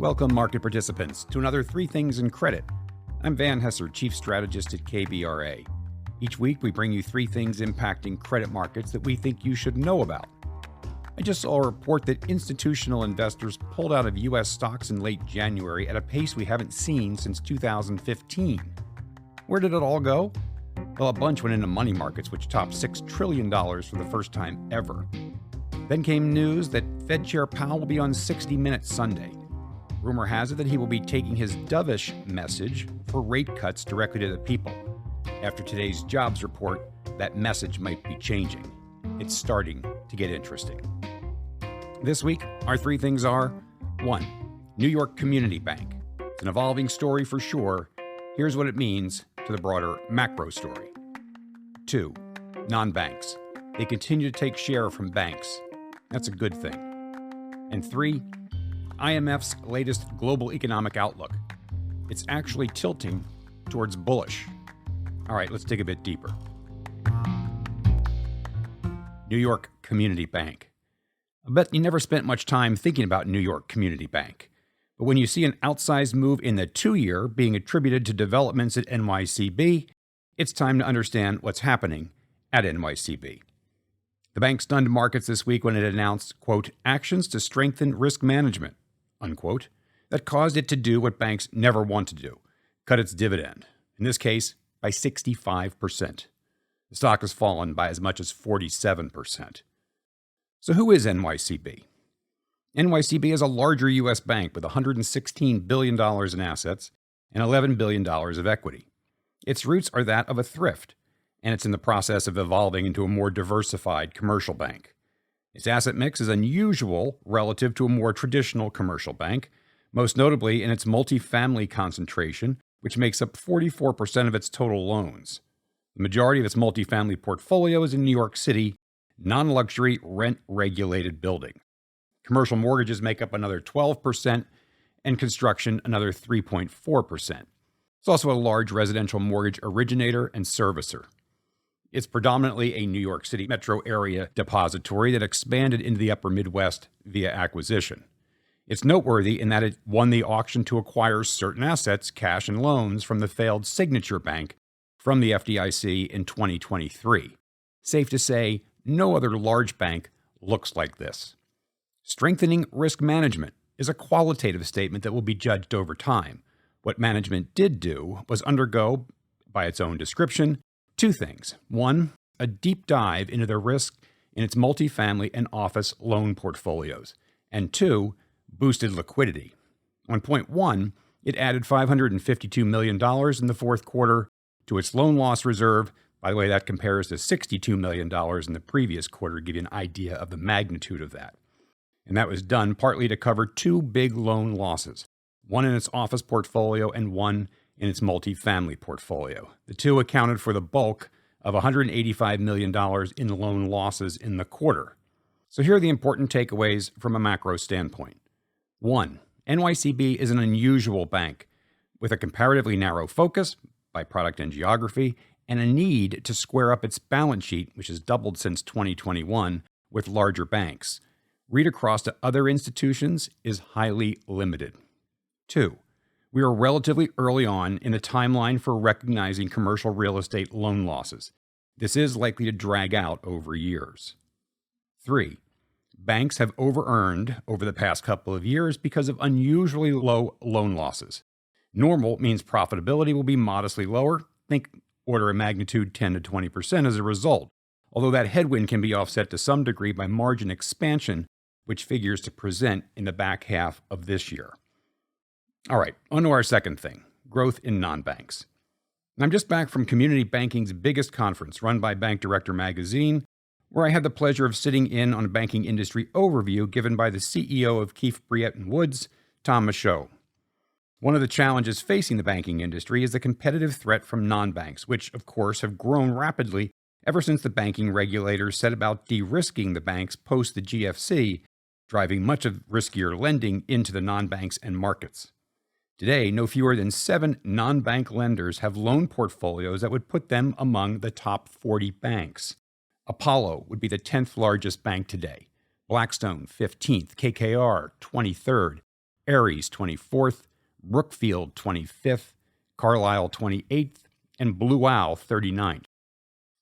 Welcome, market participants, to another Three Things in Credit. I'm Van Hesser, Chief Strategist at KBRA. Each week, we bring you three things impacting credit markets that we think you should know about. I just saw a report that institutional investors pulled out of U.S. stocks in late January at a pace we haven't seen since 2015. Where did it all go? Well, a bunch went into money markets, which topped $6 trillion for the first time ever. Then came news that Fed Chair Powell will be on 60 Minutes Sunday. Rumor has it that he will be taking his dovish message for rate cuts directly to the people. After today's jobs report, that message might be changing. It's starting to get interesting. This week, our three things are: 1. New York Community Bank. It's an evolving story for sure. Here's what it means to the broader macro story. 2. Nonbanks. They continue to take share from banks. That's a good thing. And 3. IMF's latest global economic outlook. It's actually tilting towards bullish. All right, let's dig a bit deeper. New York Community Bank. I bet you never spent much time thinking about New York Community Bank. But when you see an outsized move in the 2-year being attributed to developments at NYCB, it's time to understand what's happening at NYCB. The bank stunned markets this week when it announced, quote, actions to strengthen risk management, unquote, that caused it to do what banks never want to do, cut its dividend, in this case, by 65%. The stock has fallen by as much as 47%. So who is NYCB? NYCB is a larger U.S. bank with $116 billion in assets and $11 billion of equity. Its roots are that of a thrift, and it's in the process of evolving into a more diversified commercial bank. Its asset mix is unusual relative to a more traditional commercial bank, most notably in its multifamily concentration, which makes up 44% of its total loans. The majority of its multifamily portfolio is in New York City, non-luxury, rent-regulated building. Commercial mortgages make up another 12%, and construction another 3.4%. It's also a large residential mortgage originator and servicer. It's predominantly a New York City metro area depository that expanded into the upper Midwest via acquisition. It's noteworthy in that it won the auction to acquire certain assets, cash and loans, from the failed Signature Bank from the FDIC in 2023. Safe to say, no other large bank looks like this. Strengthening risk management is a qualitative statement that will be judged over time. What management did do was undergo, by its own description, two things. 1, a deep dive into the risk in its multifamily and office loan portfolios. And 2, boosted liquidity. On point 1, it added $552 million in the fourth quarter to its loan loss reserve. By the way, that compares to $62 million in the previous quarter, to give you an idea of the magnitude of that. And that was done partly to cover two big loan losses, one in its office portfolio and one in its multifamily portfolio. The two accounted for the bulk of $185 million in loan losses in the quarter. So here are the important takeaways from a macro standpoint. 1, NYCB is an unusual bank with a comparatively narrow focus by product and geography, and a need to square up its balance sheet, which has doubled since 2021, with larger banks. Read across to other institutions is highly limited. 2, we are relatively early on in the timeline for recognizing commercial real estate loan losses. This is likely to drag out over years. 3, banks have over-earned over the past couple of years because of unusually low loan losses. Normal means profitability will be modestly lower, think order of magnitude 10 to 20% as a result, although that headwind can be offset to some degree by margin expansion, which figures to present in the back half of this year. All right, on to our second thing, growth in non-banks. I'm just back from Community Banking's biggest conference, run by Bank Director Magazine, where I had the pleasure of sitting in on a banking industry overview given by the CEO of Keefe, Bruyette & Woods, Tom Michaud. One of the challenges facing the banking industry is the competitive threat from non-banks, which, of course, have grown rapidly ever since the banking regulators set about de-risking the banks post the GFC, driving much of riskier lending into the non-banks and markets. Today, no fewer than 7 non-bank lenders have loan portfolios that would put them among the top 40 banks. Apollo would be the 10th largest bank today, Blackstone 15th, KKR 23rd, Ares 24th, Brookfield 25th, Carlisle 28th, and Blue Owl 39th.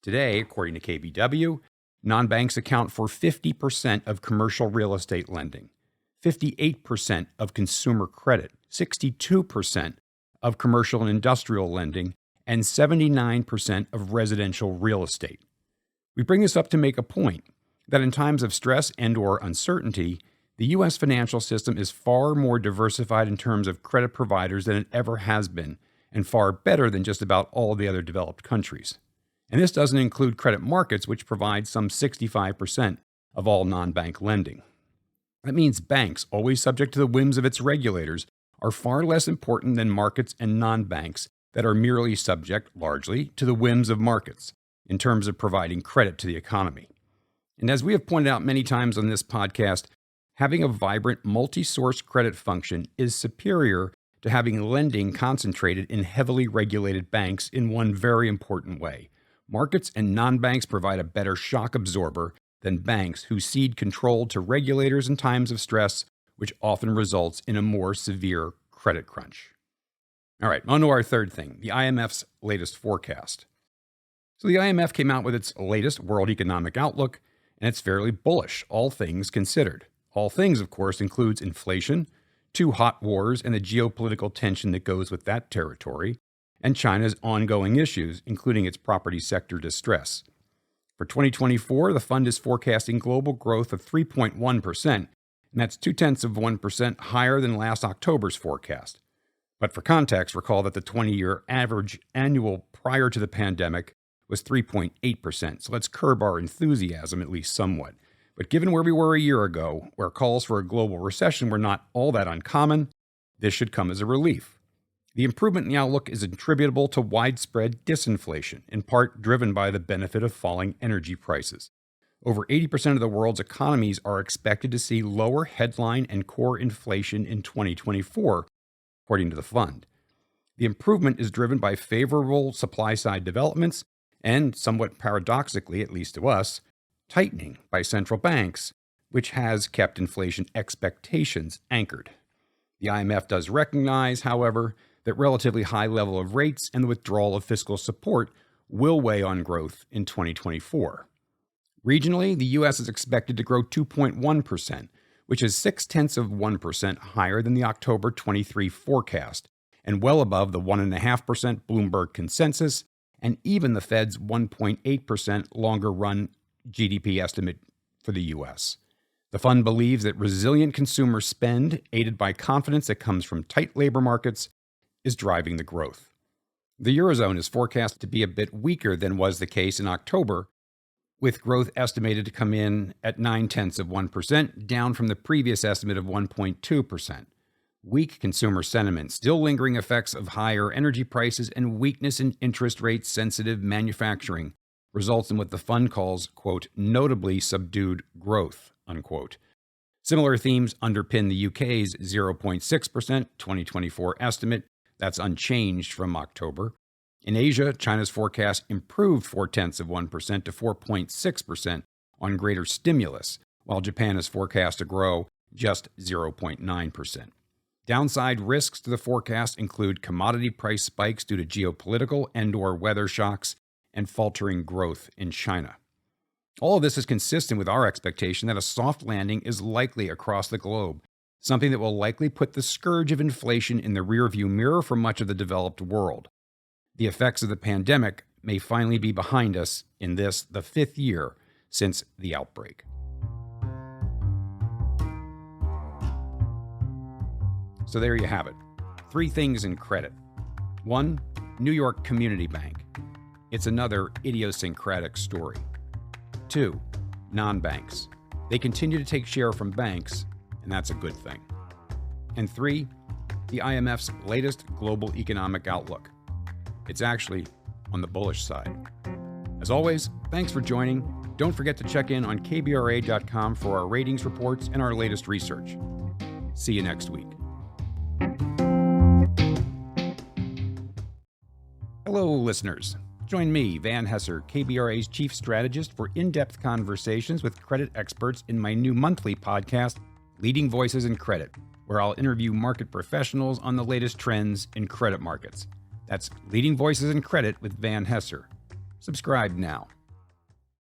Today, according to KBW, non-banks account for 50% of commercial real estate lending, 58% of consumer credit, 62% of commercial and industrial lending, and 79% of residential real estate. We bring this up to make a point that in times of stress and/or uncertainty, the U.S. financial system is far more diversified in terms of credit providers than it ever has been, and far better than just about all of the other developed countries. And this doesn't include credit markets, which provide some 65% of all non-bank lending. That means banks, always subject to the whims of its regulators, are far less important than markets and non-banks that are merely subject, largely, to the whims of markets in terms of providing credit to the economy. And as we have pointed out many times on this podcast, having a vibrant multi-source credit function is superior to having lending concentrated in heavily regulated banks in one very important way. Markets and non-banks provide a better shock absorber than banks who cede control to regulators in times of stress, which often results in a more severe credit crunch. All right, on to our third thing, the IMF's latest forecast. So the IMF came out with its latest World Economic Outlook, and it's fairly bullish, all things considered. All things, of course, includes inflation, two hot wars and the geopolitical tension that goes with that territory, and China's ongoing issues, including its property sector distress. For 2024, the fund is forecasting global growth of 3.1%, and that's 0.2% higher than last October's forecast. But for context, recall that the 20-year average annual prior to the pandemic was 3.8%, so let's curb our enthusiasm at least somewhat. But given where we were a year ago, where calls for a global recession were not all that uncommon, this should come as a relief. The improvement in the outlook is attributable to widespread disinflation, in part driven by the benefit of falling energy prices. Over 80% of the world's economies are expected to see lower headline and core inflation in 2024, according to the fund. The improvement is driven by favorable supply-side developments and, somewhat paradoxically, at least to us, tightening by central banks, which has kept inflation expectations anchored. The IMF does recognize, however, that relatively high level of rates and the withdrawal of fiscal support will weigh on growth in 2024. Regionally, the U.S. is expected to grow 2.1%, which is 0.6% higher than the October 23 forecast, and well above the 1.5% Bloomberg consensus, and even the Fed's 1.8% longer-run GDP estimate for the U.S. The fund believes that resilient consumer spend, aided by confidence that comes from tight labor markets, is driving the growth. The Eurozone is forecast to be a bit weaker than was the case in October, with growth estimated to come in at 0.9%, down from the previous estimate of 1.2%. Weak consumer sentiment, still lingering effects of higher energy prices, and weakness in interest rate-sensitive manufacturing results in what the fund calls, quote, notably subdued growth, unquote. Similar themes underpin the UK's 0.6% 2024 estimate. That's unchanged from October. In Asia, China's forecast improved 0.4% to 4.6% on greater stimulus, while Japan is forecast to grow just 0.9%. Downside risks to the forecast include commodity price spikes due to geopolitical and/or weather shocks and faltering growth in China. All of this is consistent with our expectation that a soft landing is likely across the globe, something that will likely put the scourge of inflation in the rearview mirror for much of the developed world. The effects of the pandemic may finally be behind us in this, the 5th year since the outbreak. So there you have it. 3 things in credit. 1, New York Community Bank. It's another idiosyncratic story. 2, non-banks. They continue to take share from banks, and that's a good thing. And 3, the IMF's latest global economic outlook. It's actually on the bullish side. As always, thanks for joining. Don't forget to check in on kbra.com for our ratings reports and our latest research. See you next week. Hello, listeners. Join me, Van Hesser, KBRA's chief strategist, for in-depth conversations with credit experts in my new monthly podcast, Leading Voices in Credit, where I'll interview market professionals on the latest trends in credit markets. That's Leading Voices in Credit with Van Hesser. Subscribe now.